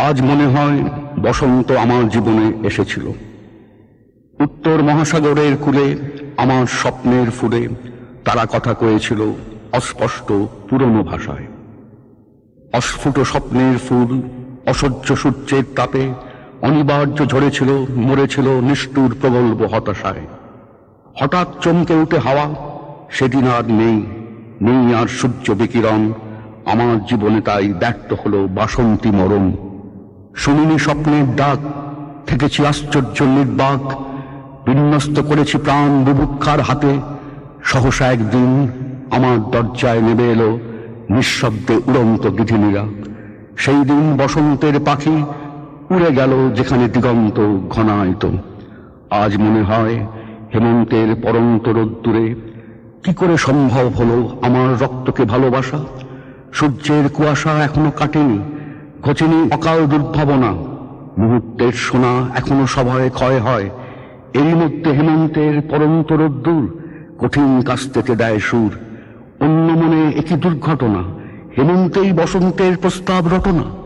আজ মনে হয় বসন্ত আমার জীবনে এসেছিল। উত্তর মহাসাগরের কূলে আমার স্বপ্নের ফুলে তারা কথা কয়েছিল অস্পষ্ট পুরনো ভাষায়। অস্ফুট স্বপ্নের ফুল অসহ্য সূর্যের তাপে অনিবার্য ঝরেছিল, মরেছিল নিষ্ঠুর প্রগল্ভ হতাশায়। হঠাৎ চমকে উঠে হাওয়া, সেদিন আর নেই, নেই আর সূর্য বিকিরণ। আমার জীবনে তাই ব্যর্থ হলো বাসন্তী মরণ। শুনিনি স্বপ্নের ডাক, থেকেছি আশ্চর্য নির্বাক, বিন্যস্ত করেছি প্রাণ বুভুক্ষার হাতে। সহসা একদিন আমার দরজায় নেমে এলো নিঃশব্দে উড়ন্ত গিধিনীরা। সেই দিন বসন্তের পাখি উড়ে গেল যেখানে দিগন্ত ঘনায়িত। আজ মনে হয় হেমন্তের পরন্ত রোদ্দুরে কি করে সম্ভব হলো আমার রক্তকে ভালোবাসা। সূর্যের কুয়াশা এখনো কাটেনি, ঘটেনি অকাল দুর্ভাবনা। মুহূর্তের সোনা এখনো সভায় ক্ষয় হয়। এরই মধ্যে হেমন্তের পরন্ত রোদ্দুর কঠিন কাস্তেতে দেয় সুর। অন্য মনে একই দুর্ঘটনা, হেমন্তেই বসন্তের প্রস্তাব রটনা।